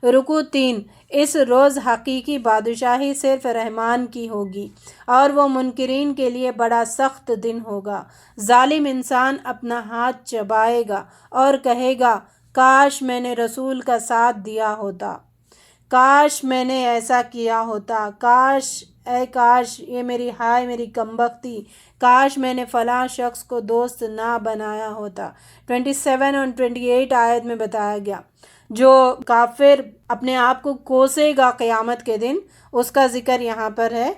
رکوع 3، اس روز حقیقی بادشاہی صرف رحمان کی ہوگی اور وہ منکرین کے لیے بڑا سخت دن ہوگا۔ ظالم انسان اپنا ہاتھ چبائے گا اور کہے گا کاش میں نے رسول کا ساتھ دیا ہوتا، کاش میں نے ایسا کیا ہوتا، کاش اے کاش، یہ میری کمبختی، کاش میں نے فلاں شخص کو دوست نہ بنایا ہوتا۔ 27 اور 28 آیت میں بتایا گیا جو کافر اپنے آپ کو کوسے گا قیامت کے دن، اس کا ذکر یہاں پر ہے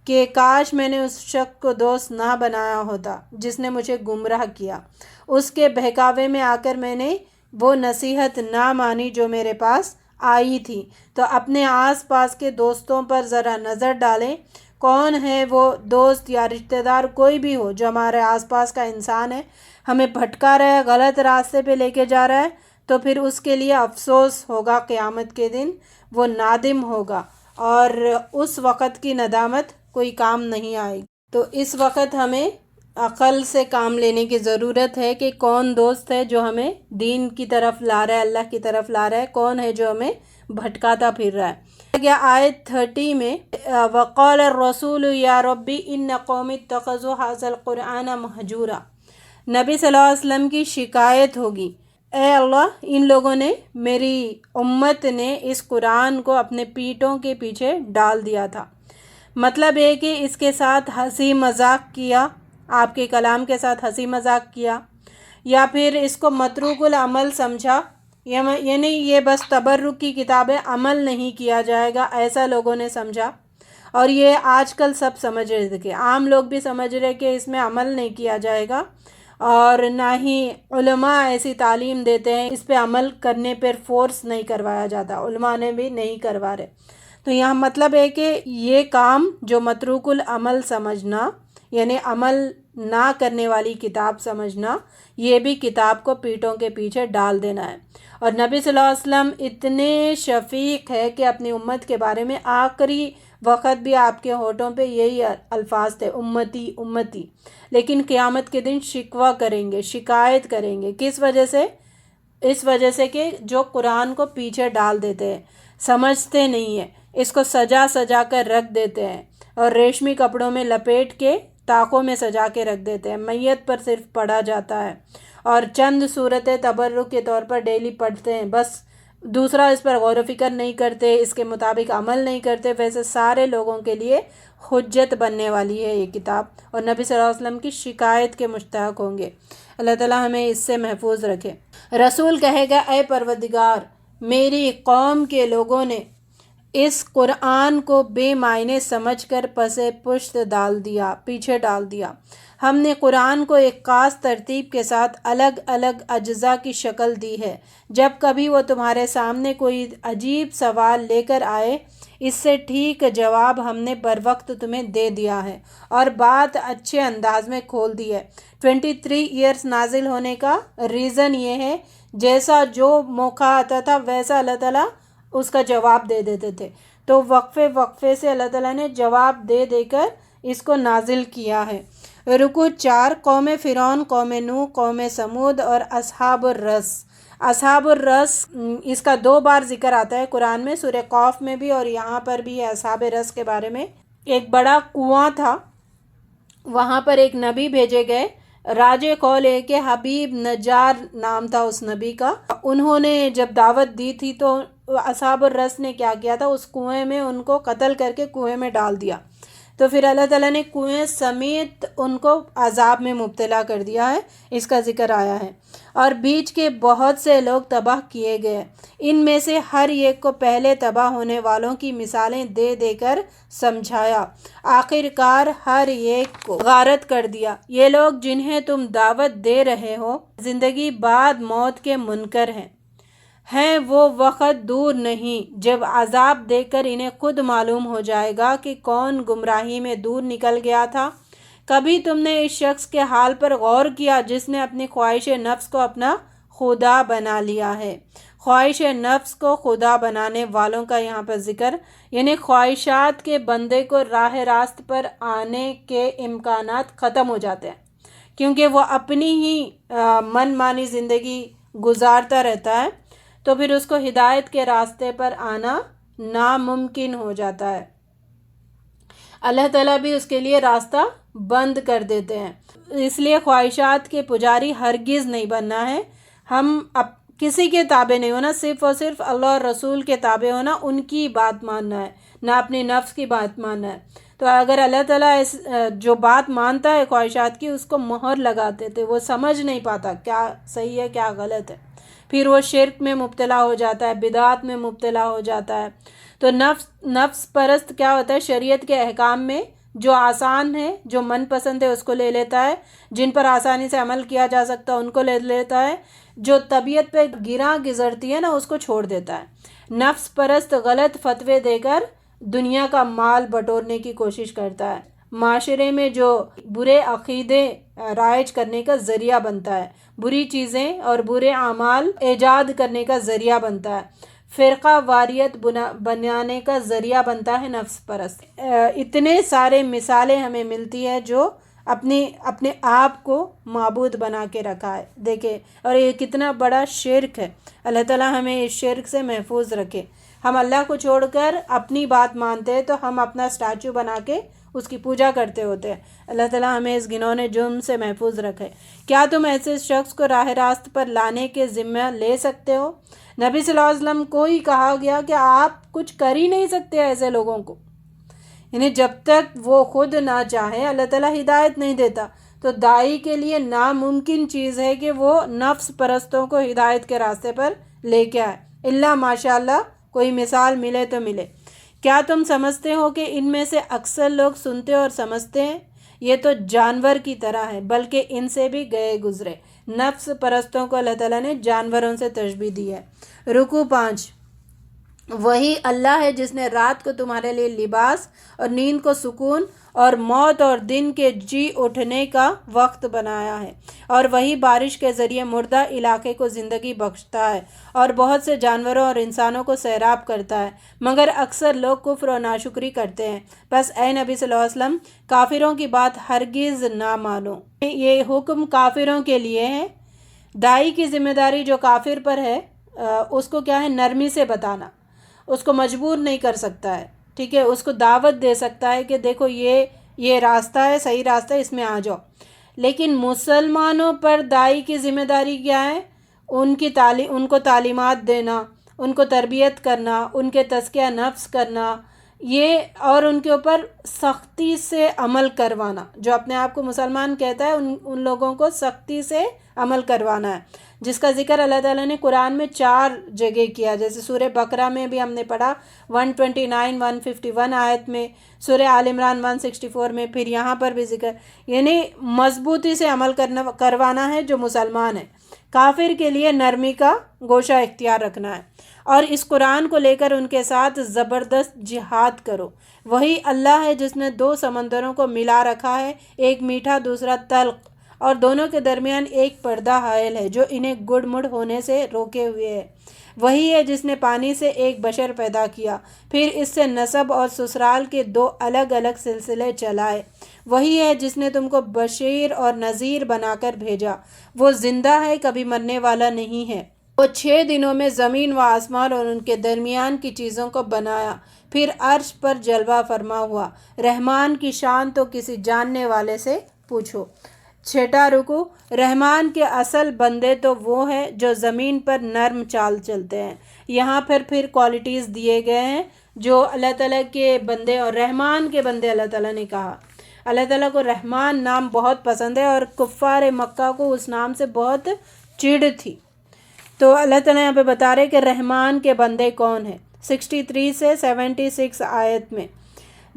کہ کاش میں نے اس شخص کو دوست نہ بنایا ہوتا جس نے مجھے گمراہ کیا، اس کے بہکاوے میں آ کر میں نے وہ نصیحت نہ مانی جو میرے پاس آئی تھی۔ تو اپنے آس پاس کے دوستوں پر ذرا نظر ڈالیں، کون ہے وہ دوست یا رشتہ دار، کوئی بھی ہو جو ہمارے آس پاس کا انسان ہے، ہمیں بھٹکا رہا ہے، غلط راستے پہ لے کے جا رہا ہے، تو پھر اس کے لیے افسوس ہوگا قیامت کے دن، وہ نادم ہوگا اور اس وقت کی ندامت کوئی کام نہیں آئے گی۔ تو اس وقت ہمیں عقل سے کام لینے کی ضرورت ہے کہ کون دوست ہے جو ہمیں دین کی طرف لا رہا ہے، اللہ کی طرف لا رہا ہے، کون ہے جو ہمیں بھٹکاتا پھر رہا ہے۔ آیت 30 میں وَقَالَ الرَّسُولُ يَا رَبِّ إِنَّ قَوْمِ اتَّخَذُوا هَٰذَا الْقُرْآنَ مَهْجُورًا۔ نبی صلی اللہ علیہ وسلم کی شکایت ہوگی، اے اللہ ان لوگوں نے، میری امت نے اس قرآن کو اپنے پیٹھوں کے پیچھے ڈال دیا تھا۔ مطلب ہے کہ اس کے ساتھ ہنسی مذاق کیا، آپ کے کلام کے ساتھ ہنسی مذاق کیا، یا پھر اس کو متروک العمل سمجھا، یعنی یہ بس تبرک کی کتاب ہے، عمل نہیں کیا جائے گا، ایسا لوگوں نے سمجھا۔ اور یہ آج کل سب سمجھ رہے تھے، عام لوگ بھی سمجھ رہے کہ اس میں عمل نہیں کیا جائے گا، اور نہ ہی علماء ایسی تعلیم دیتے ہیں، اس پہ عمل کرنے پر فورس نہیں کروایا جاتا، علماء نے بھی نہیں کروا رہے۔ تو یہاں مطلب ہے کہ یہ کام جو متروک العمل سمجھنا، یعنی عمل نہ کرنے والی کتاب سمجھنا، یہ بھی کتاب کو پیٹھوں کے پیچھے ڈال دینا ہے۔ اور نبی صلی اللہ علیہ وسلم اتنے شفیق ہے کہ اپنی امت کے بارے میں آخری وقت بھی آپ کے ہونٹوں پہ یہی الفاظ تھے، امتی امتی، لیکن قیامت کے دن شکوہ کریں گے، شکایت کریں گے، کس وجہ سے؟ اس وجہ سے کہ جو قرآن کو پیچھے ڈال دیتے ہیں، سمجھتے نہیں ہیں، اس کو سجا سجا کر رکھ دیتے ہیں اور ریشمی کپڑوں میں لپیٹ کے طاقوں میں سجا کے رکھ دیتے ہیں، میت پر صرف پڑھا جاتا ہے اور چند صورتیں تبرک کے طور پر ڈیلی پڑھتے ہیں، بس دوسرا اس پر غور و فکر نہیں کرتے، اس کے مطابق عمل نہیں کرتے۔ ویسے سارے لوگوں کے لیے حجت بننے والی ہے یہ کتاب، اور نبی صلی اللہ علیہ وسلم کی شکایت کے مستحق ہوں گے۔ اللہ تعالیٰ ہمیں اس سے محفوظ رکھے۔ رسول کہے گا اے پروردگار، میری قوم کے لوگوں نے اس قرآن کو بے معنی سمجھ کر پس پشت پیچھے ڈال دیا۔ ہم نے قرآن کو ایک خاص ترتیب کے ساتھ الگ الگ اجزاء کی شکل دی ہے، جب کبھی وہ تمہارے سامنے کوئی عجیب سوال لے کر آئے، اس سے ٹھیک جواب ہم نے بر وقت تمہیں دے دیا ہے اور بات اچھے انداز میں کھول دی ہے۔ 23 ایئرس نازل ہونے کا ریزن یہ ہے، جیسا جو موقع آتا تھا ویسا اللہ تعالیٰ اس کا جواب دے دیتے تھے، تو وقفے سے اللہ تعالیٰ نے جواب دے دے کر اس کو نازل کیا ہے۔ رکوع 4، قوم فرعون، قوم نوح، قوم سمود اور اصحاب الرس۔ اصحاب الرس اس کا 2 بار ذکر آتا ہے قرآن میں، سورہ قاف میں بھی اور یہاں پر بھی ہے اصحاب رس کے بارے میں۔ ایک بڑا کنواں تھا، وہاں پر ایک نبی بھیجے گئے، راج قول ہے کہ حبیب نجار نام تھا اس نبی کا۔ انہوں نے جب دعوت دی تھی تو اصحاب الرس نے کیا کیا تھا، اس کنویں میں ان کو قتل کر کے کنویں میں ڈال دیا، تو پھر اللہ تعالیٰ نے کنویں سمیت ان کو عذاب میں مبتلا کر دیا ہے، اس کا ذکر آیا ہے۔ اور بیچ کے بہت سے لوگ تباہ کیے گئے، ان میں سے ہر ایک کو پہلے تباہ ہونے والوں کی مثالیں دے دے کر سمجھایا، آخر کار ہر ایک کو غارت کر دیا۔ یہ لوگ جنہیں تم دعوت دے رہے ہو زندگی بعد موت کے منکر ہیں وہ وقت دور نہیں جب عذاب دے کر انہیں خود معلوم ہو جائے گا کہ کون گمراہی میں دور نکل گیا تھا۔ کبھی تم نے اس شخص کے حال پر غور کیا جس نے اپنی خواہش نفس کو اپنا خدا بنا لیا ہے؟ خواہش نفس کو خدا بنانے والوں کا یہاں پر ذکر، یعنی خواہشات کے بندے کو راہ راست پر آنے کے امکانات ختم ہو جاتے ہیں، کیونکہ وہ اپنی ہی من مانی زندگی گزارتا رہتا ہے، تو پھر اس کو ہدایت کے راستے پر آنا ناممکن ہو جاتا ہے۔ اللہ تعالیٰ بھی اس کے لیے راستہ بند کر دیتے ہیں۔ اس لیے خواہشات کے پجاری ہرگز نہیں بننا ہے۔ ہم کسی کے تابع نہیں ہونا، صرف اور صرف اللہ اور رسول کے تابع ہونا، ان کی بات ماننا ہے، نہ اپنی نفس کی بات ماننا ہے۔ تو اگر اللہ تعالیٰ جو بات مانتا ہے خواہشات کی، اس کو مہر لگاتے تھے، وہ سمجھ نہیں پاتا کیا صحیح ہے کیا غلط ہے، پھر وہ شرک میں مبتلا ہو جاتا ہے، بدعات میں مبتلا ہو جاتا ہے۔ تو نفس پرست کیا ہوتا ہے؟ شریعت کے احکام میں جو آسان ہے، جو من پسند ہے اس کو لے لیتا ہے، جن پر آسانی سے عمل کیا جا سکتا ہے ان کو لے لیتا ہے، جو طبیعت پہ گراں گزرتی ہے نا اس کو چھوڑ دیتا ہے۔ نفس پرست غلط فتوے دے کر دنیا کا مال بٹورنے کی کوشش کرتا ہے، معاشرے میں جو برے عقیدے رائج کرنے کا ذریعہ بنتا ہے، بری چیزیں اور برے اعمال ایجاد کرنے کا ذریعہ بنتا ہے، فرقہ واریت بنانے کا ذریعہ بنتا ہے نفس پرست۔ اتنے سارے مثالیں ہمیں ملتی ہے جو اپنے آپ کو معبود بنا کے رکھا ہے، دیکھیں، اور یہ کتنا بڑا شرک ہے۔ اللہ تعالیٰ ہمیں اس شرک سے محفوظ رکھے۔ ہم اللہ کو چھوڑ کر اپنی بات مانتے ہیں تو ہم اپنا اسٹیچو بنا کے اس کی پوجا کرتے ہوتے ہیں۔ اللہ تعالیٰ ہمیں اس گھنونے جرم سے محفوظ رکھے۔ کیا تم ایسے شخص کو راہ راست پر لانے کے ذمہ لے سکتے ہو؟ نبی صلی اللہ علیہ وسلم کو ہی کہا گیا کہ آپ کچھ کر ہی نہیں سکتے ایسے لوگوں کو، یعنی جب تک وہ خود نہ چاہے اللہ تعالیٰ ہدایت نہیں دیتا۔ تو داعی کے لیے ناممکن چیز ہے کہ وہ نفس پرستوں کو ہدایت کے راستے پر لے کے آئے، اللہ ماشاء اللہ کوئی مثال ملے تو ملے۔ کیا تم سمجھتے ہو کہ ان میں سے اکثر لوگ سنتے اور سمجھتے ہیں؟ یہ تو جانور کی طرح ہے، بلکہ ان سے بھی گئے گزرے۔ نفس پرستوں کو اللہ تعالیٰ نے جانوروں سے تشبیہ دی ہے۔ رکوع 5۔ وہی اللہ ہے جس نے رات کو تمہارے لیے لباس اور نیند کو سکون اور موت اور دن کے جی اٹھنے کا وقت بنایا ہے، اور وہی بارش کے ذریعے مردہ علاقے کو زندگی بخشتا ہے اور بہت سے جانوروں اور انسانوں کو سیراب کرتا ہے، مگر اکثر لوگ کفر و ناشکری کرتے ہیں۔ بس اے نبی صلی اللہ علیہ وسلم، کافروں کی بات ہرگز نہ مانو۔ یہ حکم کافروں کے لیے ہے۔ داعی کی ذمہ داری جو کافر پر ہے اس کو کیا ہے؟ نرمی سے بتانا، اس کو مجبور نہیں کر سکتا ہے، ٹھیک ہے، اس کو دعوت دے سکتا ہے کہ دیکھو یہ راستہ ہے، صحیح راستہ ہے، اس میں آ جاؤ۔ لیکن مسلمانوں پر داعی کی ذمہ داری کیا ہے؟ ان کو تعلیمات دینا، ان کو تربیت کرنا، ان کے تزکیہ نفس کرنا، یہ، اور ان کے اوپر سختی سے عمل کروانا۔ جو اپنے آپ کو مسلمان کہتا ہے ان لوگوں کو سختی سے عمل کروانا ہے، جس کا ذکر اللہ تعالیٰ نے قرآن میں 4 جگہ کیا، جیسے سورہ بقرہ میں بھی ہم نے پڑھا 129 151 آیت میں، سورہ آل عمران 164 میں، پھر یہاں پر بھی ذکر، یعنی مضبوطی سے عمل کروانا ہے جو مسلمان ہے۔ کافر کے لیے نرمی کا گوشہ اختیار رکھنا ہے، اور اس قرآن کو لے کر ان کے ساتھ زبردست جہاد کرو۔ وہی اللہ ہے جس نے 2 سمندروں کو ملا رکھا ہے، ایک میٹھا دوسرا تلخ، اور دونوں کے درمیان ایک پردہ حائل ہے جو انہیں گڑ مڑ ہونے سے روکے ہوئے ہے۔ وہی ہے جس نے پانی سے ایک بشر پیدا کیا، پھر اس سے نسب اور سسرال کے 2 الگ الگ سلسلے چلائے۔ وہی ہے جس نے تم کو بشیر اور نذیر بنا کر بھیجا۔ وہ زندہ ہے، کبھی مرنے والا نہیں ہے۔ وہ 6 دنوں میں زمین و آسمان اور ان کے درمیان کی چیزوں کو بنایا، پھر عرش پر جلوہ فرما ہوا۔ رحمان کی شان تو کسی جاننے والے سے پوچھو۔ 6 رکوع۔ رحمان کے اصل بندے تو وہ ہیں جو زمین پر نرم چال چلتے ہیں۔ یہاں پھر کوالٹیز دیے گئے ہیں جو اللہ تعالیٰ کے بندے، اور رحمان کے بندے اللہ تعالیٰ نے کہا۔ اللہ تعالیٰ کو رحمان نام بہت پسند ہے، اور کفار مکہ کو اس نام سے بہت چڑ تھی۔ تو اللہ تعالیٰ یہاں پہ بتا رہے کہ رحمان کے بندے کون ہیں۔ 63 سے 76 آیت میں،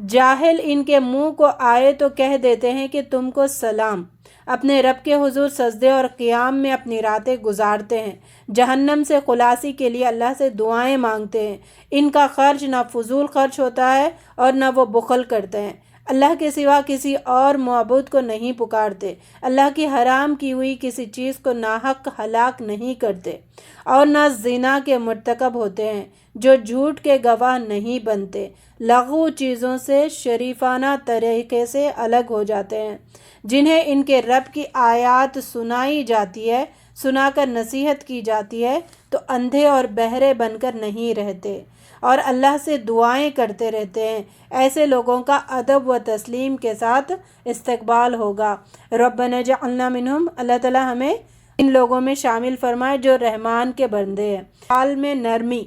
جاہل ان کے منہ کو آئے تو کہہ دیتے ہیں کہ تم کو سلام، اپنے رب کے حضور سجدے اور قیام میں اپنی راتیں گزارتے ہیں، جہنم سے خلاصی کے لیے اللہ سے دعائیں مانگتے ہیں۔ ان کا خرچ نہ فضول خرچ ہوتا ہے اور نہ وہ بخل کرتے ہیں۔ اللہ کے سوا کسی اور معبود کو نہیں پکارتے، اللہ کی حرام کی ہوئی کسی چیز کو ناحق ہلاک نہیں کرتے، اور نہ زنا کے مرتکب ہوتے ہیں جو جھوٹ کے گواہ نہیں بنتے، لغو چیزوں سے شریفانہ طریقے سے الگ ہو جاتے ہیں، جنہیں ان کے رب کی آیات سنائی جاتی ہے، سنا کر نصیحت کی جاتی ہے تو اندھے اور بہرے بن کر نہیں رہتے اور اللہ سے دعائیں کرتے رہتے ہیں۔ ایسے لوگوں کا ادب و تسلیم کے ساتھ استقبال ہوگا۔ ربنا اجعلنا منہم، اللہ تعالیٰ ہمیں ان لوگوں میں شامل فرمائے جو رحمان کے بندے ہیں۔ چال میں نرمی،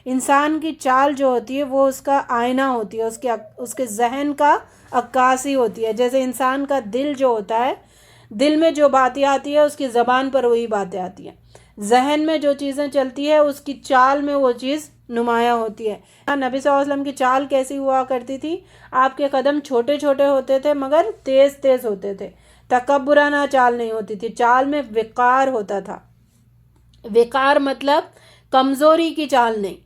انسان کی چال جو ہوتی ہے وہ اس کا آئینہ ہوتی ہے، اس کے ذہن کا عکاسی ہوتی ہے۔ جیسے انسان کا دل جو ہوتا ہے، دل میں جو باتیں آتی ہے اس کی زبان پر وہی باتیں آتی ہیں، ذہن میں جو چیزیں چلتی ہے اس کی چال میں وہ چیز نمایاں ہوتی ہے۔ نبی صلی اللہ علیہ وسلم کی چال کیسی ہوا کرتی تھی؟ آپ کے قدم چھوٹے چھوٹے ہوتے تھے مگر تیز تیز ہوتے تھے، تکبرانہ چال نہیں ہوتی تھی، چال میں وقار ہوتا تھا۔ وقار مطلب کمزوری کی چال نہیں،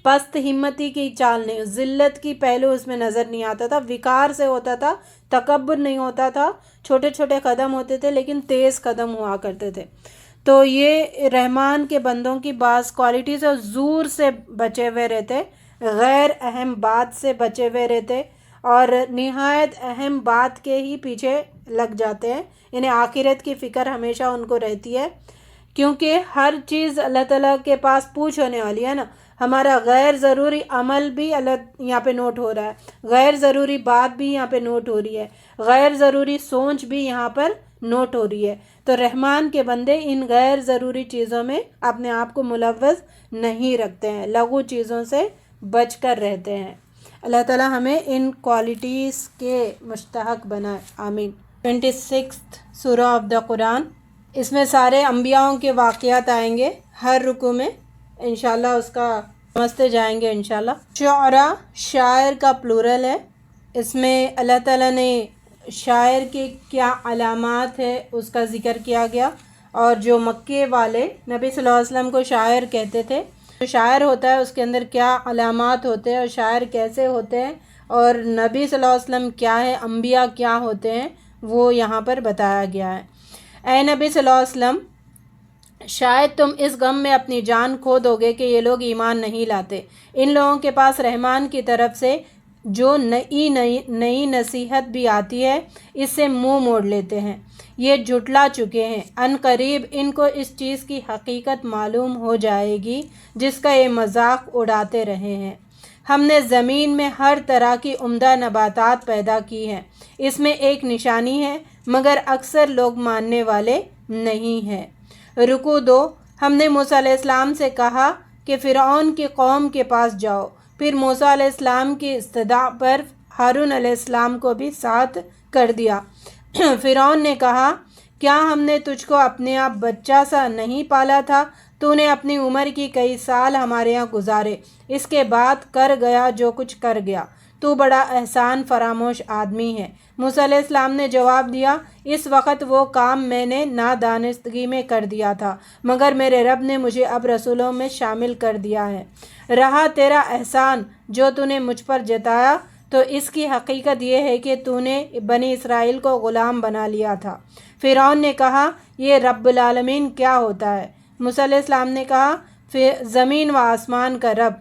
پست ہمتی کی چال نہیں، ذلت کی پہلو اس میں نظر نہیں آتا تھا، وقار سے ہوتا تھا، تکبر نہیں ہوتا تھا، چھوٹے چھوٹے قدم ہوتے تھے لیکن تیز قدم ہوا کرتے تھے۔ تو یہ رحمان کے بندوں کی بعض کوالٹیز اور زور سے بچے ہوئے رہتے، غیر اہم بات سے بچے ہوئے رہتے اور نہایت اہم بات کے ہی پیچھے لگ جاتے ہیں، یعنی آخرت کی فکر ہمیشہ ان کو رہتی ہے، کیونکہ ہر چیز اللہ تعالیٰ کے پاس پوچھ ہونے والی ہے نا۔ ہمارا غیر ضروری عمل بھی اللہ یہاں پہ نوٹ ہو رہا ہے، غیر ضروری بات بھی یہاں پہ نوٹ ہو رہی ہے، غیر ضروری سوچ بھی یہاں پر نوٹ ہو رہی ہے۔ تو رحمان کے بندے ان غیر ضروری چیزوں میں اپنے آپ کو ملوث نہیں رکھتے ہیں، لغو چیزوں سے بچ کر رہتے ہیں۔ اللہ تعالیٰ ہمیں ان کوالٹیز کے مستحق بنائے، آمین۔ 26 سورہ آف دا قرآن، اس میں سارے انبیاءوں کے واقعات آئیں گے ہر رکوع میں، انشاءاللہ اس کا سمجھتے جائیں گے انشاءاللہ۔ شعراء، شاعر کا پلورل ہے، اس میں اللہ تعالیٰ نے شاعر کے کیا علامات ہے اس کا ذکر کیا گیا، اور جو مکے والے نبی صلی اللہ علیہ وسلم کو شاعر کہتے تھے، جو شاعر ہوتا ہے اس کے اندر کیا علامات ہوتے ہیں اور شاعر کیسے ہوتے ہیں، اور نبی صلی اللہ علیہ وسلم کیا ہے، انبیاء کیا ہوتے ہیں، وہ یہاں پر بتایا گیا ہے۔ اے نبی صلی اللہ علیہ وسلم، شاید تم اس غم میں اپنی جان کھو دو گے کہ یہ لوگ ایمان نہیں لاتے۔ ان لوگوں کے پاس رحمان کی طرف سے جو نئی نصیحت بھی آتی ہے اس سے منہ موڑ لیتے ہیں، یہ جھٹلا چکے ہیں۔ ان قریب ان کو اس چیز کی حقیقت معلوم ہو جائے گی جس کا یہ مذاق اڑاتے رہے ہیں۔ ہم نے زمین میں ہر طرح کی عمدہ نباتات پیدا کی ہیں، اس میں ایک نشانی ہے مگر اکثر لوگ ماننے والے نہیں ہیں۔ رکوع 2، ہم نے موسیٰ علیہ السلام سے کہا کہ فرعون کی قوم کے پاس جاؤ، پھر موسیٰ علیہ السلام کی استدعا پر ہارون علیہ السلام کو بھی ساتھ کر دیا۔ فرعون نے کہا، کیا ہم نے تجھ کو اپنے آپ بچہ سا نہیں پالا تھا؟ تو نے اپنی عمر کی کئی سال ہمارے یہاں گزارے، اس کے بعد کر گیا جو کچھ کر گیا، تو بڑا احسان فراموش آدمی ہے۔ موسیٰ علیہ السلام نے جواب دیا، اس وقت وہ کام میں نے نادانستگی میں کر دیا تھا، مگر میرے رب نے مجھے اب رسولوں میں شامل کر دیا ہے۔ رہا تیرا احسان جو تو نے مجھ پر جتایا، تو اس کی حقیقت یہ ہے کہ تو نے بنی اسرائیل کو غلام بنا لیا تھا۔ فرعون نے کہا، یہ رب العالمین کیا ہوتا ہے؟ موسیٰ علیہ السلام نے کہا، زمین و آسمان کا رب،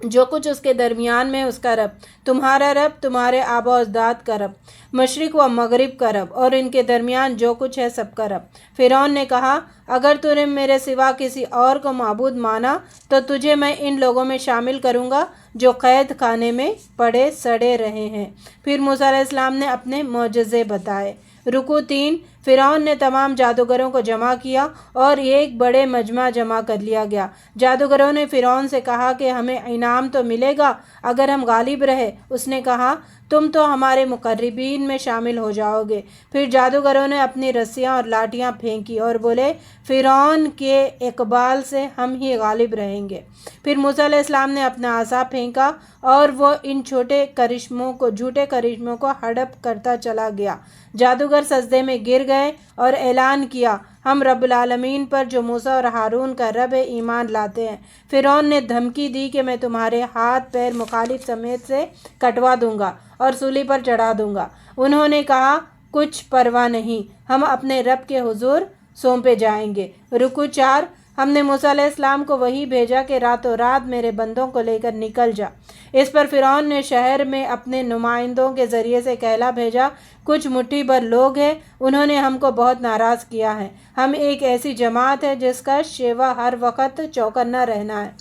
جو کچھ اس کے درمیان میں اس کا رب، تمہارا رب، تمہارے آبا و اجداد کا رب، مشرق و مغرب کا رب، اور ان کے درمیان جو کچھ ہے سب کا رب۔ فرعون نے کہا، اگر تو نے میرے سوا کسی اور کو معبود مانا تو تجھے میں ان لوگوں میں شامل کروں گا جو قید خانے میں پڑے سڑے رہے ہیں۔ پھر موسیٰ علیہ السلام نے اپنے معجزے بتائے۔ رکوع 3، فرعون نے تمام جادوگروں کو جمع کیا اور ایک بڑے مجمع جمع کر لیا گیا۔ جادوگروں نے فرعون سے کہا کہ ہمیں انعام تو ملے گا اگر ہم غالب رہے۔ اس نے کہا، تم تو ہمارے مقربین میں شامل ہو جاؤ گے۔ پھر جادوگروں نے اپنی رسیاں اور لاٹیاں پھینکی اور بولے، فرعون کے اقبال سے ہم ہی غالب رہیں گے۔ پھر موسیٰ علیہ السلام نے اپنا عصا پھینکا اور وہ ان جھوٹے کرشموں کو ہڑپ کرتا چلا گیا۔ جادوگر سجدے میں گر گئے اور اعلان کیا ہم رب العالمین پر جو موسیٰ اور ہارون کا رب ہے ایمان لاتے ہیں۔ فرعون نے دھمکی دی کہ میں تمہارے ہاتھ پیر مخالف سمیت سے کٹوا دوں گا اور سولی پر چڑھا دوں گا۔ انہوں نے کہا کچھ پرواہ نہیں، ہم اپنے رب کے حضور سونپے جائیں گے۔ رکوع 4۔ ہم نے موسیٰ علیہ السلام کو وحی بھیجا کہ راتوں رات میرے بندوں کو لے کر نکل جا۔ اس پر فرعون نے شہر میں اپنے نمائندوں کے ذریعے سے کہلا بھیجا کچھ مٹھی بھر لوگ ہیں، انہوں نے ہم کو بہت ناراض کیا ہے۔ ہم ایک ایسی جماعت ہے جس کا شیوا ہر وقت چوکنا رہنا ہے۔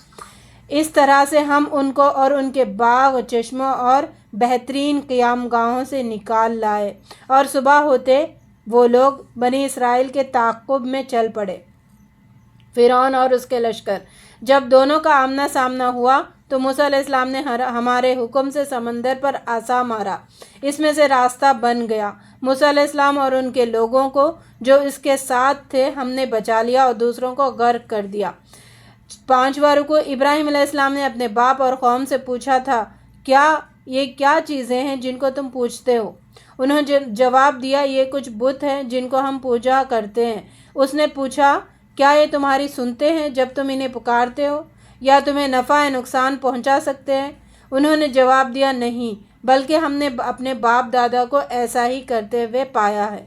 اس طرح سے ہم ان کو اور ان کے باغ، چشموں اور بہترین قیام گاہوں سے نکال لائے، اور صبح ہوتے وہ لوگ بنی اسرائیل کے تعاقب میں چل پڑے۔ فرعون اور اس کے لشکر۔ جب دونوں کا آمنا سامنا ہوا تو موسیٰ علیہ السلام نے ہمارے حکم سے سمندر پر عصا مارا، اس میں سے راستہ بن گیا۔ موسیٰ علیہ السلام اور ان کے لوگوں کو جو اس کے ساتھ تھے ہم نے بچا لیا اور دوسروں کو غرق کر دیا۔ 5واں رکوع۔ ابراہیم علیہ السلام نے اپنے باپ اور قوم سے پوچھا تھا یہ کیا چیزیں ہیں جن کو تم پوجتے ہو؟ انہوں نے جواب دیا یہ کچھ بت ہیں جن کو ہم پوجا کرتے ہیں۔ اس نے پوچھا کیا یہ تمہاری سنتے ہیں جب تم انہیں پکارتے ہو، یا تمہیں نفع نقصان پہنچا سکتے ہیں؟ انہوں نے جواب دیا نہیں، بلکہ ہم نے اپنے باپ دادا کو ایسا ہی کرتے ہوئے پایا ہے۔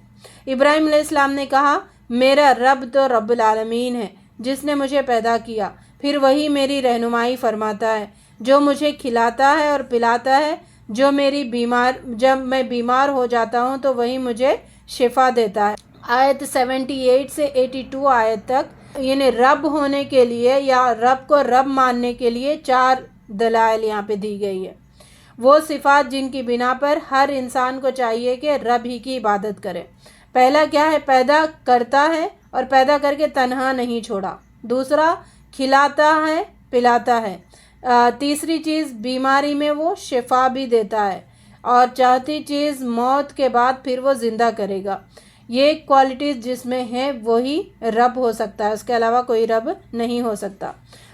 ابراہیم علیہ السلام نے کہا میرا رب تو رب العالمین ہے جس نے مجھے پیدا کیا، پھر وہی میری رہنمائی فرماتا ہے، جو مجھے کھلاتا ہے اور پلاتا ہے، جب میں بیمار ہو جاتا ہوں تو وہی مجھے شفا دیتا ہے۔ آیت 78 سے 82 آیت تک، یعنی رب ہونے کے لیے یا رب کو رب ماننے کے لیے 4 دلائل یہاں پہ دی گئی ہے۔ وہ صفات جن کی بنا پر ہر انسان کو چاہیے کہ رب ہی کی عبادت کرے۔ پہلا کیا ہے؟ پیدا کرتا ہے اور پیدا کر کے تنہا نہیں چھوڑا۔ دوسرا، کھلاتا ہے پلاتا ہے۔ تیسری چیز، بیماری میں وہ شفا بھی دیتا ہے، اور چوتھی چیز، موت کے بعد پھر وہ زندہ کرے گا۔ یہ کوالٹیز جس میں ہیں وہی رب ہو سکتا ہے، اس کے علاوہ کوئی رب نہیں ہو سکتا۔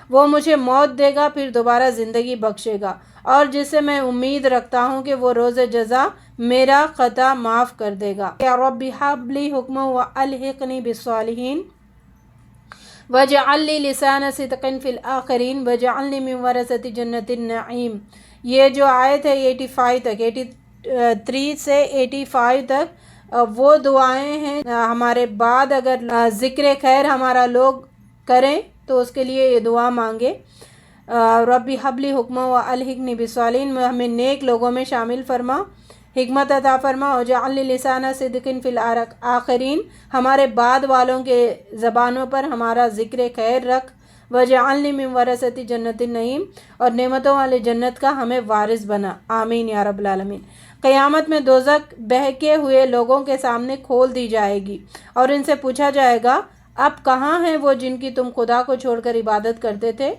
وہ مجھے موت دے گا پھر دوبارہ زندگی بخشے گا، اور جس سے میں امید رکھتا ہوں کہ وہ روز جزا میرا خطا معاف کر دے گا۔ یا رب ہب لی حکما والحقنی بالصالحین واجعل لی لسان صدق فی الآخرین واجعلنی من ورثۃ جنۃ النعیم۔ یہ جو آیت ہے 85 تک، 83 سے 85 تک وہ دعائیں ہیں ہمارے بعد اگر ذکر خیر ہمارا لوگ کریں تو اس کے لیے یہ دعا مانگے، ربی حبلی حکمہ و الحقنی بالصالحین، ہمیں نیک لوگوں میں شامل فرما، حکمت عطا فرما، وجعل لی لسان صدق فی الآخرین، ہمارے بعد والوں کے زبانوں پر ہمارا ذکر خیر رکھ، وجعلنی من ورثۃ جنۃ النعیم، اور نعمتوں والے جنت کا ہمیں وارث بنا، آمین یا رب العالمین۔ قیامت میں دوزخ بہکے ہوئے لوگوں کے سامنے کھول دی جائے گی اور ان سے پوچھا جائے گا اب کہاں ہیں وہ جن کی تم خدا کو چھوڑ کر عبادت کرتے تھے؟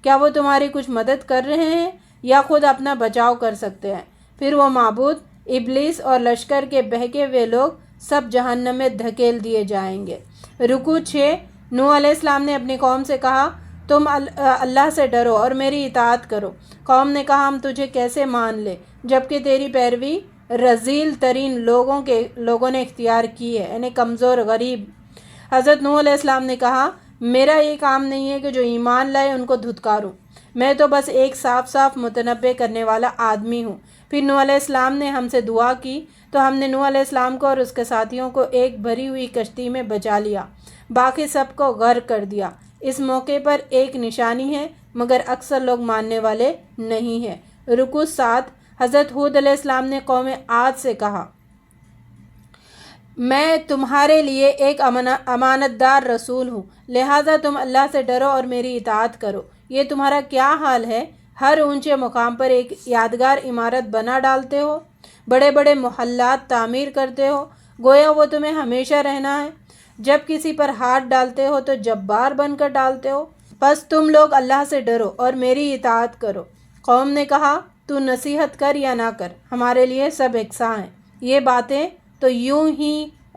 کیا وہ تمہاری کچھ مدد کر رہے ہیں یا خود اپنا بچاؤ کر سکتے ہیں؟ پھر وہ معبود، ابلیس اور لشکر کے بہکے ہوئے لوگ سب جہنم میں دھکیل دیے جائیں گے۔ رکوع 6۔ نوح علیہ السلام نے اپنی قوم سے کہا تم اللہ سے ڈرو اور میری اطاعت کرو۔ قوم نے کہا ہم تجھے کیسے مان لیں جبکہ تیری پیروی رذیل ترین لوگوں نے اختیار کی ہے، یعنی کمزور، غریب۔ حضرت نوح علیہ السلام نے کہا میرا یہ کام نہیں ہے کہ جو ایمان لائے ان کو دھتکاروں، میں تو بس ایک صاف متنبع کرنے والا آدمی ہوں۔ پھر نوح علیہ السلام نے ہم سے دعا کی تو ہم نے نوح علیہ السلام کو اور اس کے ساتھیوں کو ایک بھری ہوئی کشتی میں بچا لیا، باقی سب کو غرق کر دیا۔ اس موقع پر ایک نشانی ہے مگر اکثر لوگ ماننے والے نہیں ہیں۔ رکوع 7۔ حضرت ہود علیہ السلام نے قوم عاد سے کہا میں تمہارے لیے ایک امانت دار رسول ہوں، لہٰذا تم اللہ سے ڈرو اور میری اطاعت کرو۔ یہ تمہارا کیا حال ہے؟ ہر اونچے مقام پر ایک یادگار عمارت بنا ڈالتے ہو، بڑے بڑے محلات تعمیر کرتے ہو، گویا وہ تمہیں ہمیشہ رہنا ہے۔ جب کسی پر ہاتھ ڈالتے ہو تو جبار بن کر ڈالتے ہو۔ بس تم لوگ اللہ سے ڈرو اور میری اطاعت کرو۔ قوم نے کہا تو نصیحت کر یا نہ کر، ہمارے لیے سب یکساں ہیں۔ یہ باتیں تو یوں ہی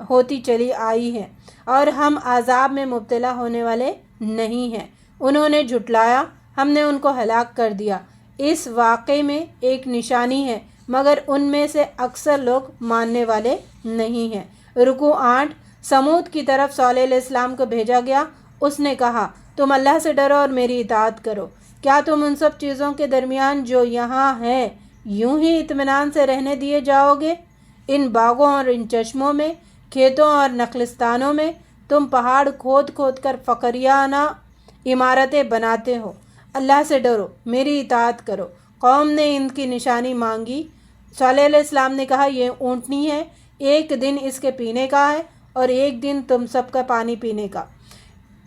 ہوتی چلی آئی ہیں اور ہم عذاب میں مبتلا ہونے والے نہیں ہیں۔ انہوں نے جھٹلایا، ہم نے ان کو ہلاک کر دیا۔ اس واقعے میں ایک نشانی ہے مگر ان میں سے اکثر لوگ ماننے والے نہیں ہیں۔ رکوع 8۔ سمود کی طرف صالح علیہ السلام کو بھیجا گیا۔ اس نے کہا تم اللہ سے ڈرو اور میری اطاعت کرو۔ کیا تم ان سب چیزوں کے درمیان جو یہاں ہیں یوں ہی اطمینان سے رہنے دیے جاؤ گے؟ ان باغوں اور ان چشموں میں، کھیتوں اور نخلستانوں میں تم پہاڑ کھود کھود کر فقریانہ عمارتیں بناتے ہو۔ اللہ سے ڈرو، میری اطاعت کرو۔ قوم نے ان کی نشانی مانگی۔ صالح علیہ السلام نے کہا یہ اونٹنی ہے، ایک دن اس کے پینے کا ہے اور ایک دن تم سب کا پانی پینے کا،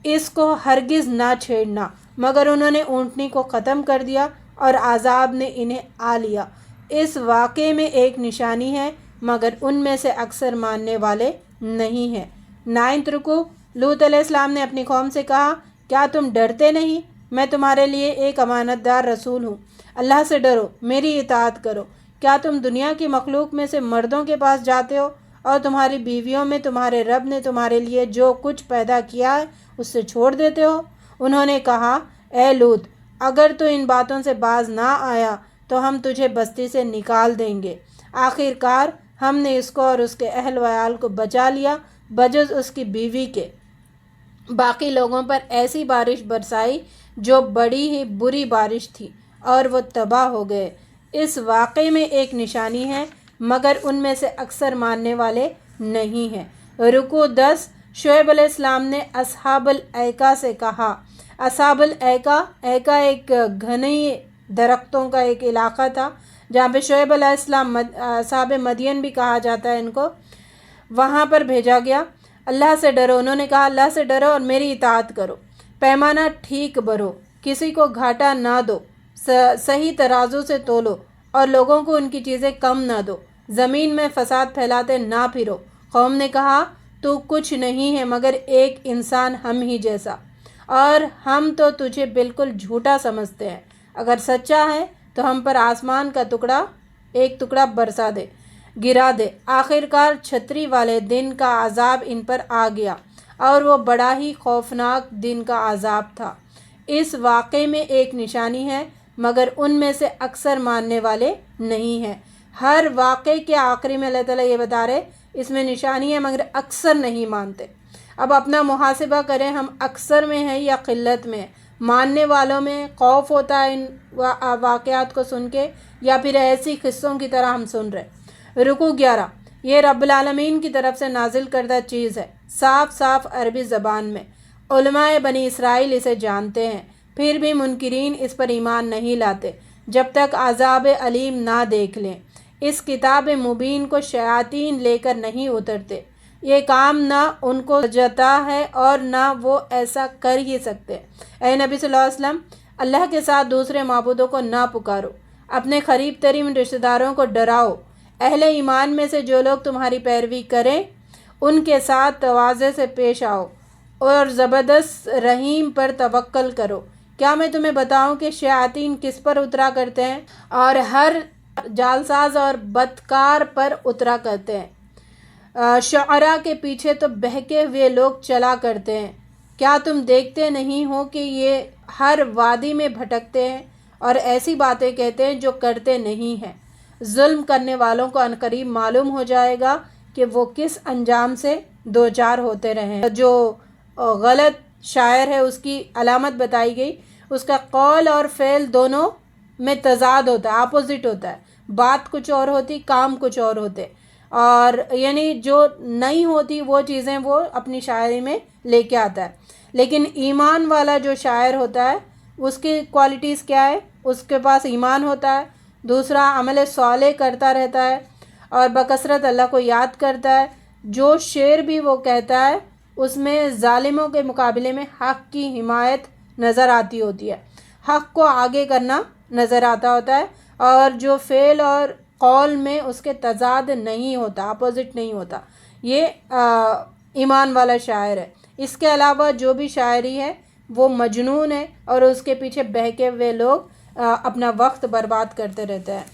اس کو ہرگز نہ چھیڑنا۔ مگر انہوں نے اونٹنی کو ختم کر دیا اور عذاب نے انہیں آ لیا۔ اس واقعے میں ایک نشانی ہے مگر ان میں سے اکثر ماننے والے نہیں ہیں۔ 9 رکوع۔ لوط علیہ السلام نے اپنی قوم سے کہا کیا تم ڈرتے نہیں؟ میں تمہارے لیے ایک امانت دار رسول ہوں۔ اللہ سے ڈرو، میری اطاعت کرو۔ کیا تم دنیا کی مخلوق میں سے مردوں کے پاس جاتے ہو اور تمہاری بیویوں میں تمہارے رب نے تمہارے لیے جو کچھ پیدا کیا ہے اس سے چھوڑ دیتے ہو؟ انہوں نے کہا اے لوط، اگر تو ان باتوں سے باز نہ آیا تو ہم تجھے بستی سے نکال دیں گے۔ آخر کار ہم نے اس کو اور اس کے اہل وعیال کو بچا لیا بجز اس کی بیوی کے۔ باقی لوگوں پر ایسی بارش برسائی جو بڑی ہی بری بارش تھی اور وہ تباہ ہو گئے۔ اس واقعے میں ایک نشانی ہے مگر ان میں سے اکثر ماننے والے نہیں ہیں۔ رکوع 10۔ شعیب علیہ السلام نے اصحاب الایکہ سے کہا۔ اصحاب الایکہ، ایکہ ایک گھنے درختوں کا ایک علاقہ تھا جہاں پہ شعیب علیہ السلام، اصحاب مدین بھی کہا جاتا ہے ان کو، وہاں پر بھیجا گیا۔ اللہ سے ڈرو، انہوں نے کہا اللہ سے ڈرو اور میری اطاعت کرو۔ پیمانہ ٹھیک بھرو، کسی کو گھاٹا نہ دو، صحیح ترازو سے تولو اور لوگوں کو ان کی چیزیں کم نہ دو۔ زمین میں فساد پھیلاتے نہ پھرو۔ قوم نے کہا تو کچھ نہیں ہے مگر ایک انسان ہم ہی جیسا، اور ہم تو تجھے بالکل جھوٹا سمجھتے ہیں۔ اگر سچا ہے تو ہم پر آسمان کا ایک ٹکڑا برسا دے، گرا دے۔ آخر کار چھتری والے دن کا عذاب ان پر آ گیا اور وہ بڑا ہی خوفناک دن کا عذاب تھا۔ اس واقعے میں ایک نشانی ہے مگر ان میں سے اکثر ماننے والے نہیں ہیں۔ ہر واقعے کے آخری میں اللہ تعالیٰ یہ بتا رہے اس میں نشانی ہے مگر اکثر نہیں مانتے۔ اب اپنا محاسبہ کریں، ہم اکثر میں ہیں یا قلت میں ہیں؟ ماننے والوں میں خوف ہوتا ہے ان واقعات کو سن کے، یا پھر ایسی قصوں کی طرح ہم سن رہے؟ رکوع 11۔ یہ رب العالمین کی طرف سے نازل کردہ چیز ہے، صاف صاف عربی زبان میں۔ علماء بنی اسرائیل اسے جانتے ہیں، پھر بھی منکرین اس پر ایمان نہیں لاتے جب تک عذاب علیم نہ دیکھ لیں۔ اس کتاب مبین کو شیاطین لے کر نہیں اترتے، یہ کام نہ ان کو جاتا ہے اور نہ وہ ایسا کر ہی سکتے۔ اے نبی صلی اللہ علیہ وسلم، اللہ کے ساتھ دوسرے معبودوں کو نہ پکارو، اپنے قریب ترین رشتہ داروں کو ڈراؤ۔ اہل ایمان میں سے جو لوگ تمہاری پیروی کریں ان کے ساتھ تواضع سے پیش آؤ اور زبردست رحیم پر توکل کرو۔ کیا میں تمہیں بتاؤں کہ شیاطین کس پر اترا کرتے ہیں؟ اور ہر جالساز اور بدکار پر اترا کرتے ہیں۔ شعراء کے پیچھے تو بہکے ہوئے لوگ چلا کرتے ہیں۔ کیا تم دیکھتے نہیں ہو کہ یہ ہر وادی میں بھٹکتے ہیں اور ایسی باتیں کہتے ہیں جو کرتے نہیں ہیں؟ ظلم کرنے والوں کو عنقریب معلوم ہو جائے گا کہ وہ کس انجام سے دوچار ہوتے رہے ہیں۔ جو غلط شاعر ہے اس کی علامت بتائی گئی، اس کا قول اور فعل دونوں میں تضاد ہوتا ہے، اپوزٹ ہوتا ہے، بات کچھ اور ہوتی، کام کچھ اور ہوتے، اور یعنی جو نہیں ہوتی وہ چیزیں وہ اپنی شاعری میں لے کے آتا ہے۔ لیکن ایمان والا جو شاعر ہوتا ہے اس کی کوالٹیز کیا ہے؟ اس کے پاس ایمان ہوتا ہے، دوسرا عمل صالح کرتا رہتا ہے اور بکثرت اللہ کو یاد کرتا ہے۔ جو شعر بھی وہ کہتا ہے اس میں ظالموں کے مقابلے میں حق کی حمایت نظر آتی ہوتی ہے، حق کو آگے کرنا نظر آتا ہوتا ہے، اور جو فعل اور قول میں اس کے تضاد نہیں ہوتا، اپوزٹ نہیں ہوتا، یہ ایمان والا شاعر ہے۔ اس کے علاوہ جو بھی شاعری ہے وہ مجنون ہے اور اس کے پیچھے بہکے ہوئے لوگ اپنا وقت برباد کرتے رہتے ہیں۔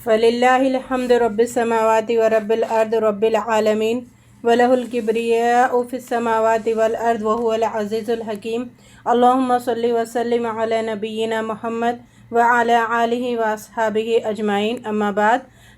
فَلِلَّهِ الْحَمْدُ رَبِّ السَّمَاوَاتِ وَرَبِّ الْأَرْضِ رَبِّ الْعَالَمِينَ وَلَهُ الْكِبْرِيَاءُ فِي السَّمَاوَاتِ وَالْأَرْضِ وَهُوَ الْعَزِيزُ الْحَكِيمُ۔ اللهم صل وسلم على نبينا محمد وعلى آله وأصحابه أجمعين، اما بعد۔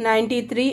93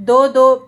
2-2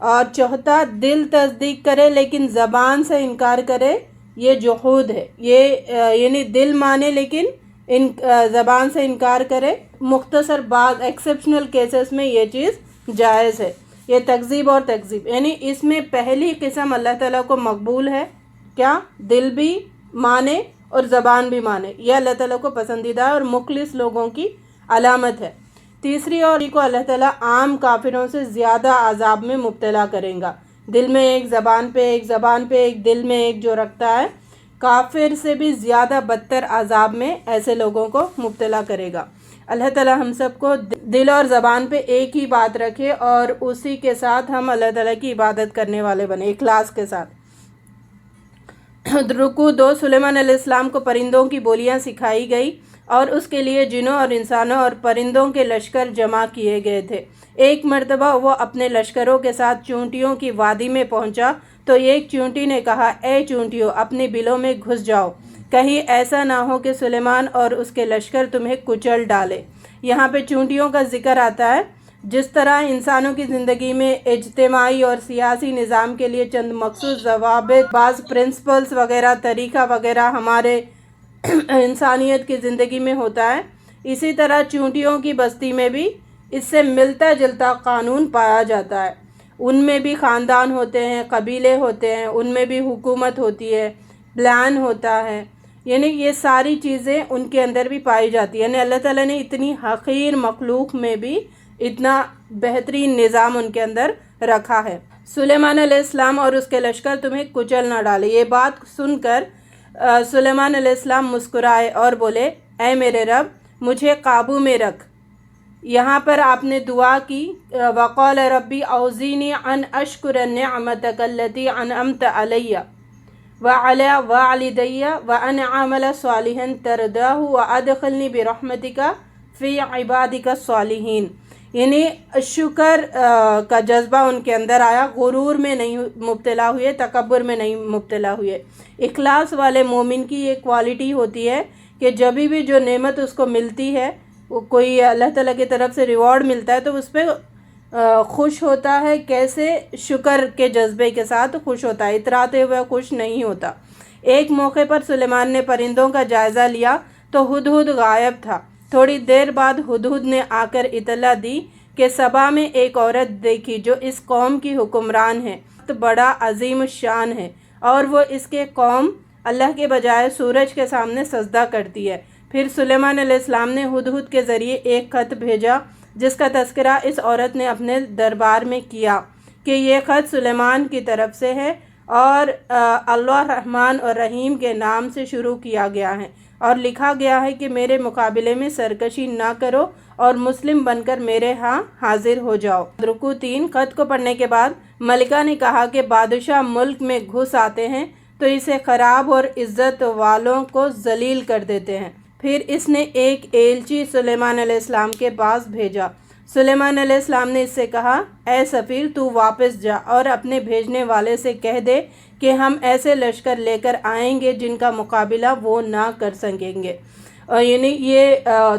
اور چوتھا دل تصدیق کرے لیکن زبان سے انکار کرے، یہ جحود ہے. یہ یعنی دل مانے لیکن زبان سے انکار کرے. مختصر بعض ایکسیپشنل کیسز میں یہ چیز جائز ہے. یہ تکذیب اور تکذیب، یعنی اس میں پہلی قسم اللہ تعالیٰ کو مقبول ہے، کیا دل بھی مانے اور زبان بھی مانے، یہ اللہ تعالیٰ کو پسندیدہ ہے اور مخلص لوگوں کی علامت ہے. تیسری اور کو اللہ تعالیٰ عام کافروں سے زیادہ عذاب میں مبتلا کریں گا. دل میں ایک، زبان پہ ایک، زبان پہ ایک، دل میں ایک جو رکھتا ہے، کافر سے بھی زیادہ بدتر عذاب میں ایسے لوگوں کو مبتلا کرے گا. اللہ تعالیٰ ہم سب کو دل اور زبان پہ ایک ہی بات رکھے اور اسی کے ساتھ ہم اللہ تعالیٰ کی عبادت کرنے والے بنے اخلاص کے ساتھ. رکوع 2. سلیمان علیہ السلام کو پرندوں کی بولیاں سکھائی گئی اور اس کے لیے جنوں اور انسانوں اور پرندوں کے لشکر جمع کیے گئے تھے. ایک مرتبہ وہ اپنے لشکروں کے ساتھ چونٹیوں کی وادی میں پہنچا تو ایک چونٹی نے کہا، اے چونٹیوں، اپنی بلوں میں گھس جاؤ، کہیں ایسا نہ ہو کہ سلیمان اور اس کے لشکر تمہیں کچل ڈالے. یہاں پہ چونٹیوں کا ذکر آتا ہے. جس طرح انسانوں کی زندگی میں اجتماعی اور سیاسی نظام کے لیے چند مخصوص ضوابط، بعض پرنسپلز وغیرہ، طریقہ وغیرہ ہمارے انسانیت کی زندگی میں ہوتا ہے، اسی طرح چونٹیوں کی بستی میں بھی اس سے ملتا جلتا قانون پایا جاتا ہے. ان میں بھی خاندان ہوتے ہیں، قبیلے ہوتے ہیں، ان میں بھی حکومت ہوتی ہے، پلان ہوتا ہے، یعنی یہ ساری چیزیں ان کے اندر بھی پائی جاتی ہیں. یعنی اللہ تعالیٰ نے اتنی حقیر مخلوق میں بھی اتنا بہترین نظام ان کے اندر رکھا ہے. سلیمان علیہ السلام اور اس کے لشکر تمہیں کچل نہ ڈالے. یہ بات سن کر سلیمان علیہ السلام مسکرائے اور بولے، اے میرے رب، مجھے قابو میں رکھ. یہاں پر آپ نے دعا کی، وقال ربی اوزینی ان اشکر نعمتک التی انعمت علی وعلی والدی وان اعمل صالحا ترضاہ وادخلنی برحمتک فی عبادک الصالحین. یعنی شکر کا جذبہ ان کے اندر آیا، غرور میں نہیں مبتلا ہوئے، تکبر میں نہیں مبتلا ہوئے. اخلاص والے مومن کی یہ کوالٹی ہوتی ہے کہ جب بھی جو نعمت اس کو ملتی ہے، وہ کوئی اللہ تعالیٰ کی طرف سے ریوارڈ ملتا ہے تو اس پہ خوش ہوتا ہے. کیسے؟ شکر کے جذبے کے ساتھ خوش ہوتا ہے، اتراتے ہوئے خوش نہیں ہوتا. ایک موقع پر سلیمان نے پرندوں کا جائزہ لیا تو ہدہد غائب تھا. تھوڑی دیر بعد ہدہد نے آ کر اطلاع دی کہ سبا میں ایک عورت دیکھی جو اس قوم کی حکمران ہے، بڑا عظیم الشان ہے، اور وہ اس کے قوم اللہ کے بجائے سورج کے سامنے سجدہ کرتی ہے. پھر سلیمان علیہ السلام نے ہدہد کے ذریعے ایک خط بھیجا جس کا تذکرہ اس عورت نے اپنے دربار میں کیا کہ یہ خط سلیمان کی طرف سے ہے اور اللہ رحمان اور رحیم کے نام سے شروع کیا گیا ہے، اور لکھا گیا ہے کہ میرے مقابلے میں سرکشی نہ کرو اور مسلم بن کر میرے ہاں حاضر ہو جاؤ. رکوع 3. خط کو پڑھنے کے بعد ملکہ نے کہا کہ بادشاہ ملک میں گھس آتے ہیں تو اسے خراب اور عزت والوں کو ذلیل کر دیتے ہیں. پھر اس نے ایک ایلچی سلیمان علیہ السلام کے پاس بھیجا. سلیمان علیہ السلام نے اس سے کہا، اے سفیر، تو واپس جا اور اپنے بھیجنے والے سے کہہ دے کہ ہم ایسے لشکر لے کر آئیں گے جن کا مقابلہ وہ نہ کر سکیں گے. یعنی یہ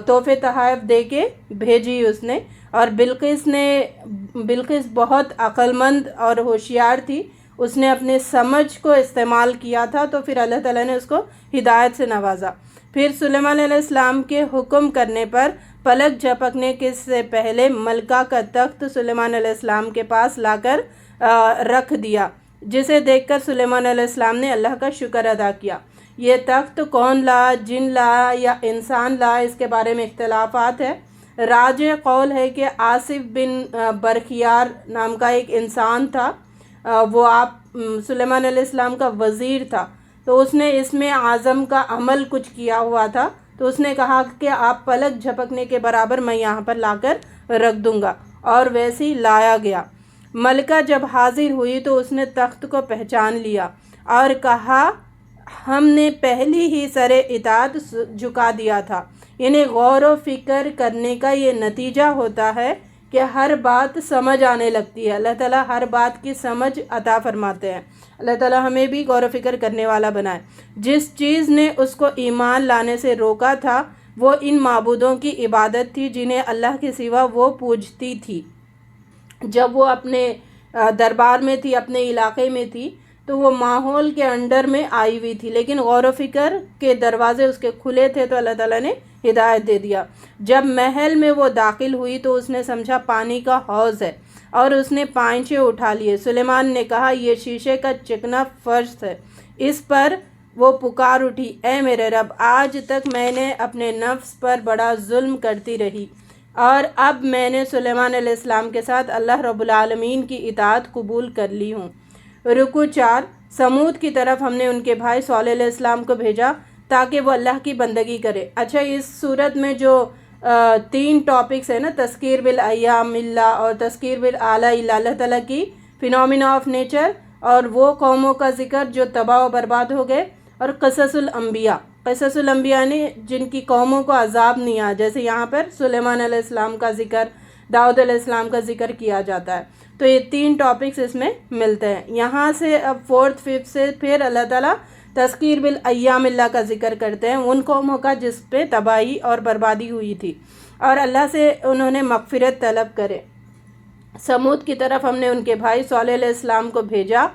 تحفے تحائف دے کے بھیجی اس نے. اور بلقیس بہت عقل مند اور ہوشیار تھی، اس نے اپنے سمجھ کو استعمال کیا تھا، تو پھر اللہ تعالیٰ نے اس کو ہدایت سے نوازا. پھر سلیمان علیہ السلام کے حکم کرنے پر پلک جھپکنے کے سے پہلے ملکہ کا تخت سلیمان علیہ السلام کے پاس لا کر رکھ دیا، جسے دیکھ کر سلیمان علیہ السلام نے اللہ کا شکر ادا کیا. یہ تخت کون لایا، جن لایا یا انسان لایا، اس کے بارے میں اختلافات ہے. راجع قول ہے کہ آصف بن برخیار نام کا ایک انسان تھا، وہ آپ سلیمان علیہ السلام کا وزیر تھا، تو اس نے اس میں اعظم کا عمل کچھ کیا ہوا تھا، تو اس نے کہا کہ آپ پلک جھپکنے کے برابر میں یہاں پر لا کر رکھ دوں گا، اور ویسے ہی لایا گیا. ملکہ جب حاضر ہوئی تو اس نے تخت کو پہچان لیا اور کہا، ہم نے پہلی ہی سر اطاعت جھکا دیا تھا. یعنی غور و فکر کرنے کا یہ نتیجہ ہوتا ہے کہ ہر بات سمجھ آنے لگتی ہے. اللہ تعالیٰ ہر بات کی سمجھ عطا فرماتے ہیں. اللہ تعالیٰ ہمیں بھی غور و فکر کرنے والا بنائے. جس چیز نے اس کو ایمان لانے سے روکا تھا وہ ان معبودوں کی عبادت تھی جنہیں اللہ کے سوا وہ پوجتی تھی. جب وہ اپنے دربار میں تھی، اپنے علاقے میں تھی، تو وہ ماحول کے انڈر میں آئی ہوئی تھی، لیکن غور و فکر کے دروازے اس کے کھلے تھے تو اللہ تعالیٰ نے ہدایت دے دیا۔ جب محل میں وہ داخل ہوئی تو اس نے سمجھا پانی کا حوض ہے اور اس نے پائنچے اٹھا لیے۔ سلیمان نے کہا یہ شیشے کا چکنا فرش ہے۔ اس پر وہ پکار اٹھی، اے میرے رب، آج تک میں نے اپنے نفس پر بڑا ظلم کرتی رہی اور اب میں نے سلیمان علیہ السلام کے ساتھ اللہ رب العالمین کی اطاعت قبول کر لی ہوں۔ رکوع 4۔ سمود کی طرف ہم نے ان کے بھائی صالح علیہ السلام کو بھیجا تاکہ وہ اللہ کی بندگی کرے۔ اچھا، اس صورت میں جو 3 ٹاپکس ہیں نا، تذکیر بالایام اللہ اور تذکیر بالآلاء اللہ، اللہ تعالیٰ کی فینومینا آف نیچر اور وہ قوموں کا ذکر جو تباہ و برباد ہو گئے، اور قصص الانبیاء نے جن کی قوموں کو عذاب نہیں آیا، جیسے یہاں پر سلیمان علیہ السلام کا ذکر، داؤد علیہ السلام کا ذکر کیا جاتا ہے۔ تو یہ 3 ٹاپکس اس میں ملتے ہیں۔ یہاں سے اب 4th 5th سے پھر اللہ تعالیٰ تذکیر بالایام اللہ کا ذکر کرتے ہیں، ان قوموں کا جس پہ تباہی اور بربادی ہوئی تھی اور اللہ سے انہوں نے مغفرت طلب کرے۔ سمود کی طرف ہم نے ان کے بھائی صالح علیہ السلام کو بھیجا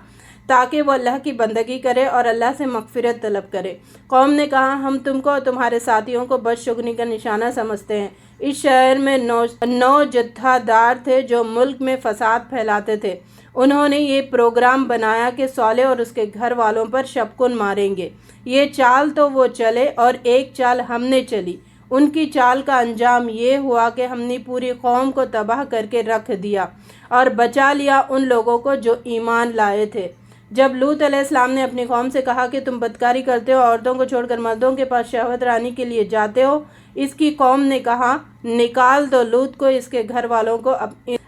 تاکہ وہ اللہ کی بندگی کرے اور اللہ سے مغفرت طلب کرے۔ قوم نے کہا، ہم تم کو اور تمہارے ساتھیوں کو بدشگنی کا نشانہ سمجھتے ہیں۔ اس شہر میں 9 جتھا دار تھے جو ملک میں فساد پھیلاتے تھے۔ انہوں نے یہ پروگرام بنایا کہ صالح اور اس کے گھر والوں پر شبکن ماریں گے۔ یہ چال تو وہ چلے اور ایک چال ہم نے چلی۔ ان کی چال کا انجام یہ ہوا کہ ہم نے پوری قوم کو تباہ کر کے رکھ دیا اور بچا لیا ان لوگوں کو جو ایمان لائے تھے۔ جب لوط علیہ السلام نے اپنی قوم سے کہا کہ تم بدکاری کرتے ہو، عورتوں کو چھوڑ کر مردوں کے پاس شہوت رانی کے لیے جاتے ہو، اس کی قوم نے کہا، نکال دو لوط کو اس کے گھر والوں کو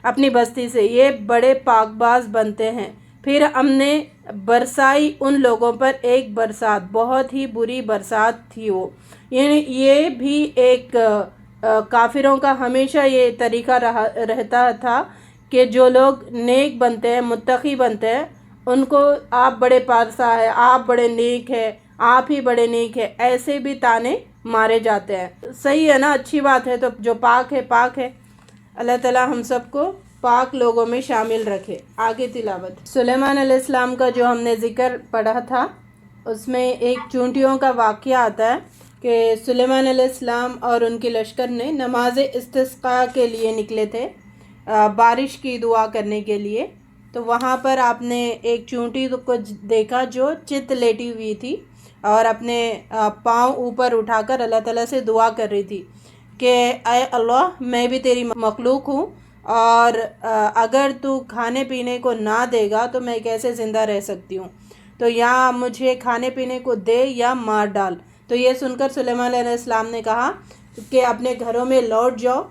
اپنی بستی سے، یہ بڑے پاک باز بنتے ہیں۔ پھر ہم نے برسائی ان لوگوں پر ایک برسات، بہت ہی بری برسات تھی وہ۔ یعنی یہ بھی ایک کافروں کا ہمیشہ یہ طریقہ رہتا تھا کہ جو لوگ نیک بنتے ہیں، متقی بنتے ہیں، ان کو آپ بڑے پارسا ہے، آپ بڑے نیک ہے، آپ ہی بڑے نیک ہے، ایسے بھی تانے مارے جاتے ہیں۔ صحیح ہے نا، اچھی بات ہے، تو جو پاک ہے پاک ہے۔ اللہ تعالیٰ ہم سب کو پاک لوگوں میں شامل رکھے۔ آگے تلاوت۔ سلیمان علیہ السلام کا جو ہم نے ذکر پڑھا تھا، اس میں ایک چونٹیوں کا واقعہ آتا ہے کہ سلیمان علیہ السلام اور ان کے لشکر نے نماز استسقاء کے لیے نکلے تھے، بارش کی دعا کرنے کے لیے۔ تو وہاں پر آپ نے ایک چونٹی کو دیکھا جو چت لیٹی ہوئی تھی اور اپنے پاؤں اوپر اٹھا کر اللہ تعالیٰ سے دعا کر رہی تھی کہ اے اللہ، میں بھی تیری مخلوق ہوں اور اگر تو کھانے پینے کو نہ دے گا تو میں کیسے زندہ رہ سکتی ہوں، تو یا مجھے کھانے پینے کو دے یا مار ڈال۔ تو یہ سن کر سلیمان علیہ السلام نے کہا کہ اپنے گھروں میں لوٹ جاؤ،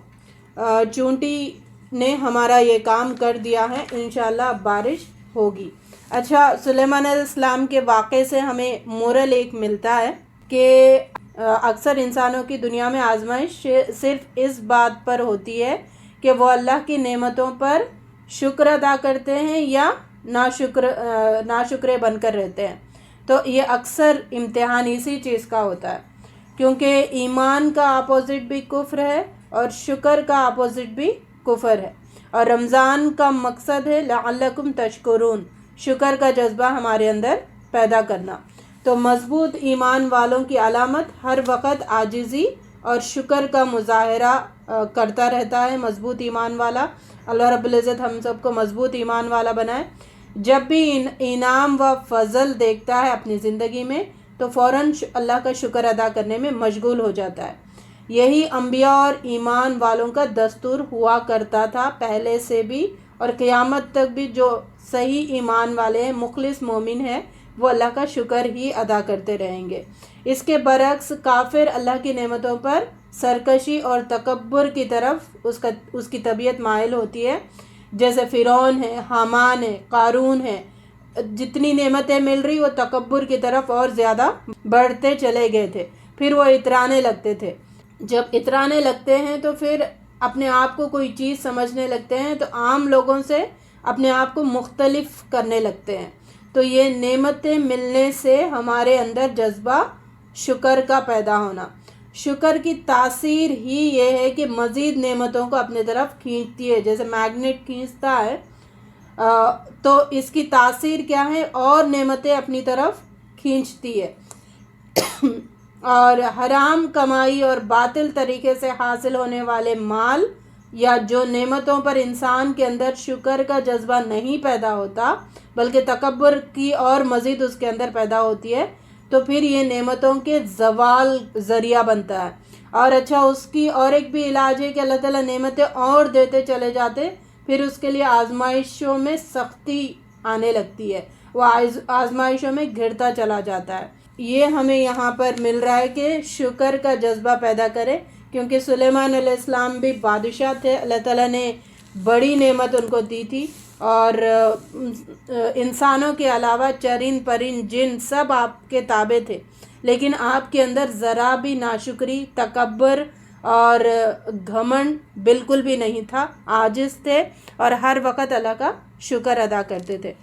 چونٹی نے ہمارا یہ کام کر دیا ہے، انشاءاللہ اب بارش ہوگی۔ اچھا، سلیمان علیہ السلام کے واقعے سے ہمیں مورل ایک ملتا ہے کہ اکثر انسانوں کی دنیا میں آزمائش صرف اس بات پر ہوتی ہے کہ وہ اللہ کی نعمتوں پر شکر ادا کرتے ہیں یا ناشکرے بن کر رہتے ہیں۔ تو یہ اکثر امتحان اسی چیز کا ہوتا ہے، کیونکہ ایمان کا اپوزٹ بھی کفر ہے اور شکر کا اپوزٹ بھی کفر ہے، اور رمضان کا مقصد ہے لعلکم تشکرون، شکر کا جذبہ ہمارے اندر پیدا کرنا۔ تو مضبوط ایمان والوں کی علامت ہر وقت عاجزی اور شکر کا مظاہرہ کرتا رہتا ہے۔ مضبوط ایمان والا، اللہ رب العزت ہم سب کو مضبوط ایمان والا بنائے، جب بھی انعام و فضل دیکھتا ہے اپنی زندگی میں تو فوراً اللہ کا شکر ادا کرنے میں مشغول ہو جاتا ہے۔ یہی انبیاء اور ایمان والوں کا دستور ہوا کرتا تھا پہلے سے بھی، اور قیامت تک بھی جو صحیح ایمان والے ہیں، مخلص مومن ہیں، وہ اللہ کا شکر ہی ادا کرتے رہیں گے۔ اس کے برعکس کافر اللہ کی نعمتوں پر سرکشی اور تکبر کی طرف اس کی طبیعت مائل ہوتی ہے، جیسے فرعون ہے، حامان ہے، قارون ہے۔ جتنی نعمتیں مل رہی وہ تکبر کی طرف اور زیادہ بڑھتے چلے گئے تھے، پھر وہ اترانے لگتے تھے۔ جب اترانے لگتے ہیں تو پھر اپنے آپ کو کوئی چیز سمجھنے لگتے ہیں تو عام لوگوں سے اپنے آپ کو مختلف کرنے لگتے ہیں۔ تو یہ نعمتیں ملنے سے ہمارے اندر جذبہ شکر کا پیدا ہونا، شکر کی تاثیر ہی یہ ہے کہ مزید نعمتوں کو اپنے طرف کھینچتی ہے، جیسے میگنیٹ کھینچتا ہے تو اس کی تاثیر کیا ہے؟ اور نعمتیں اپنی طرف کھینچتی ہے، اور حرام کمائی اور باطل طریقے سے حاصل ہونے والے مال یا جو نعمتوں پر انسان کے اندر شکر کا جذبہ نہیں پیدا ہوتا بلکہ تکبر کی اور مزید اس کے اندر پیدا ہوتی ہے، تو پھر یہ نعمتوں کے زوال ذریعہ بنتا ہے۔ اور اچھا، اس کی اور ایک بھی علاج ہے کہ اللہ تعالیٰ نعمتیں اور دیتے چلے جاتے، پھر اس کے لیے آزمائشوں میں سختی آنے لگتی ہے، وہ آزمائشوں میں گھرتا چلا جاتا ہے۔ یہ ہمیں یہاں پر مل رہا ہے کہ شکر کا جذبہ پیدا کرے، کیونکہ سلیمان علیہ السلام بھی بادشاہ تھے، اللہ تعالیٰ نے بڑی نعمت ان کو دی تھی، اور انسانوں کے علاوہ چرند پرند جن سب آپ کے تابع تھے، لیکن آپ کے اندر ذرا بھی ناشکری، تکبر اور گھمنڈ بالکل بھی نہیں تھا، عاجز تھے اور ہر وقت اللہ کا شکر ادا کرتے تھے۔